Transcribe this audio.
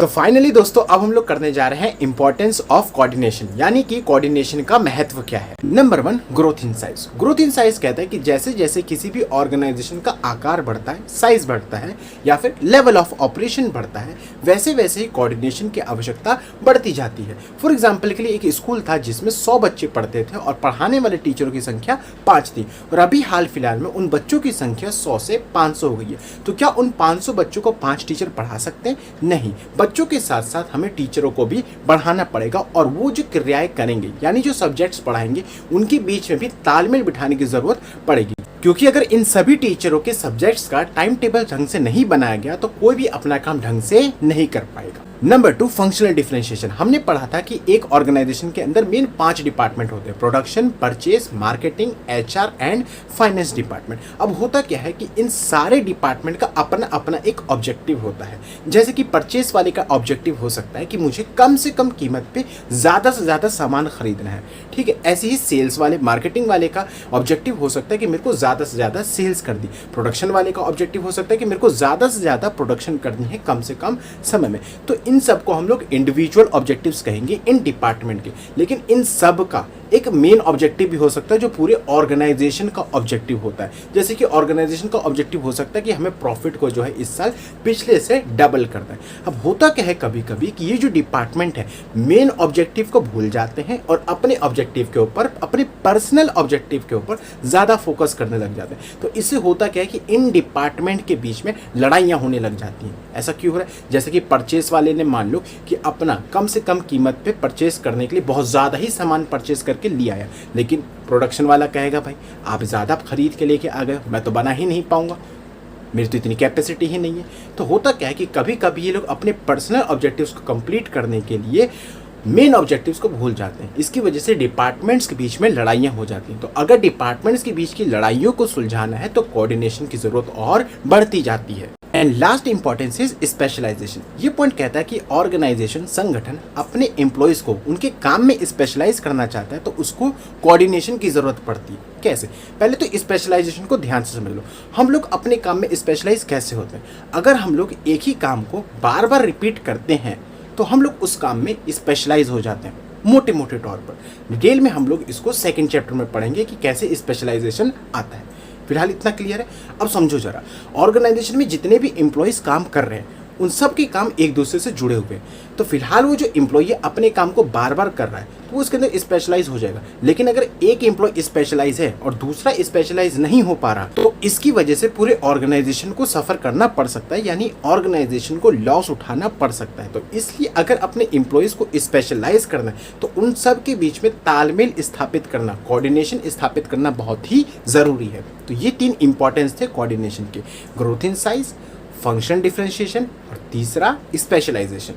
तो फाइनली दोस्तों अब हम लोग करने जा रहे हैं इंपॉर्टेंस ऑफ कोऑर्डिनेशन, यानी कि कोऑर्डिनेशन का महत्व क्या है। Number 1, growth in size. Growth in size कहता है कि जैसे जैसे किसी भी ऑर्गेनाइजेशन का आकार बढ़ता है, साइज बढ़ता है या फिर लेवल ऑफ ऑपरेशन बढ़ता है, वैसे वैसे ही कोऑर्डिनेशन की आवश्यकता बढ़ती जाती है। फॉर एग्जाम्पल के लिए एक स्कूल था जिसमें 100 बच्चे पढ़ते थे और पढ़ाने वाले टीचरों की संख्या 5 थी, और अभी हाल फिलहाल में उन बच्चों की संख्या 100 से 500 हो गई है। तो क्या उन 500 बच्चों को 5 टीचर पढ़ा सकते हैं? नहीं, बच्चों के साथ साथ हमें टीचरों को भी बढ़ाना पड़ेगा, और वो जो क्रियाएं करेंगे यानी जो सब्जेक्ट्स पढ़ाएंगे उनके बीच में भी तालमेल बिठाने की जरूरत पड़ेगी। क्योंकि अगर इन सभी टीचरों के सब्जेक्ट्स का टाइम टेबल ढंग से नहीं बनाया गया तो कोई भी अपना काम ढंग से नहीं कर पाएगा। Number 2, functional differentiation. हमने पढ़ा था कि एक ऑर्गेनाइजेशन के अंदर मेन 5 डिपार्टमेंट होते हैं: production, purchase, marketing, HR and finance department. अब होता क्या है कि इन सारे डिपार्टमेंट का अपना अपना एक ऑब्जेक्टिव होता है। जैसे कि परचेज वाले का ऑब्जेक्टिव हो सकता है कि मुझे कम से कम कीमत पे ज़्यादा से ज़्यादा सामान खरीदना है, ठीक है। ऐसे ही सेल्स वाले, मार्केटिंग वाले का ऑब्जेक्टिव हो सकता है कि मेरे को ज़्यादा से ज़्यादा सेल्स कर दी। प्रोडक्शन वाले का ऑब्जेक्टिव हो सकता है कि मेरे को ज़्यादा से ज़्यादा प्रोडक्शन करनी है कम से कम समय में। तो इन सब को हम लोग इंडिविजुअल ऑब्जेक्टिव्स कहेंगे इन डिपार्टमेंट के। लेकिन इन सब का एक मेन ऑब्जेक्टिव भी हो सकता है जो पूरे ऑर्गेनाइजेशन का ऑब्जेक्टिव होता है। जैसे कि ऑर्गेनाइजेशन का ऑब्जेक्टिव हो सकता है कि हमें प्रॉफिट को जो है इस साल पिछले से डबल करना है। अब होता क्या है कभी कभी कि ये जो डिपार्टमेंट है मेन ऑब्जेक्टिव को भूल जाते हैं और अपने ऑब्जेक्टिव के ऊपर, अपने पर्सनल ऑब्जेक्टिव के ऊपर ज़्यादा फोकस करने लग जाते हैं। तो इससे होता क्या है कि इन डिपार्टमेंट के बीच में लड़ाइयाँ होने लग जाती हैं। ऐसा क्यों हो रहा है? जैसे कि परचेस वाले ने मान लो कि अपना कम से कम कीमत पे परचेस करने के लिए बहुत ज़्यादा ही सामान परचेस करके लिया आया, लेकिन प्रोडक्शन वाला कहेगा भाई आप ज़्यादा खरीद के लेके आ गए, मैं तो बना ही नहीं पाऊंगा, मेरी तो इतनी कैपेसिटी ही नहीं है। तो होता क्या है कि कभी कभी ये लोग अपने पर्सनल ऑब्जेक्टिव्स को कंप्लीट करने के लिए मेन ऑब्जेक्टिव्स को भूल जाते हैं। इसकी वजह से डिपार्टमेंट्स के बीच में लड़ाइयाँ हो जाती हैं। तो अगर डिपार्टमेंट्स के बीच की लड़ाइयों को सुलझाना है तो कोऑर्डिनेशन की ज़रूरत और बढ़ती जाती है। And last importance is specialisation. ये पॉइंट कहता है कि ऑर्गेनाइजेशन, संगठन अपने एम्प्लॉयज़ को उनके काम में स्पेशलाइज करना चाहता है तो उसको कोऑर्डिनेशन की ज़रूरत पड़ती है। कैसे? पहले तो स्पेशलाइजेशन को ध्यान से समझ लो। हम लोग अपने काम में स्पेशलाइज कैसे होते हैं? अगर हम लोग एक ही काम को बार बार रिपीट करते हैं तो हम लोग उस काम में स्पेशलाइज हो जाते हैं। मोटे मोटे तौर पर डिटेल में हम लोग इसको सेकंड चैप्टर में पढ़ेंगे कि कैसे स्पेशलाइजेशन आता है। फिलहाल इतना क्लियर है। अब समझो जरा, ऑर्गेनाइजेशन में जितने भी एम्प्लॉयज काम कर रहे हैं उन सब के काम एक दूसरे से जुड़े हुए हैं। तो फिलहाल वो जो एम्प्लॉय अपने काम को बार बार कर रहा है तो उसके अंदर स्पेशलाइज हो जाएगा। लेकिन अगर एक एम्प्लॉय स्पेशलाइज है और दूसरा स्पेशलाइज नहीं हो पा रहा तो इसकी वजह से पूरे ऑर्गेनाइजेशन को सफर करना पड़ सकता है, यानी ऑर्गेनाइजेशन को लॉस उठाना पड़ सकता है। तो इसलिए अगर अपने एम्प्लॉयज को स्पेशलाइज करना है तो उन सब के बीच में तालमेल स्थापित करना, कोऑर्डिनेशन स्थापित करना बहुत ही जरूरी है। तो ये 3 इंपॉर्टेंस थे कोऑर्डिनेशन के: growth in size, functional differentiation और तीसरा स्पेशलाइजेशन।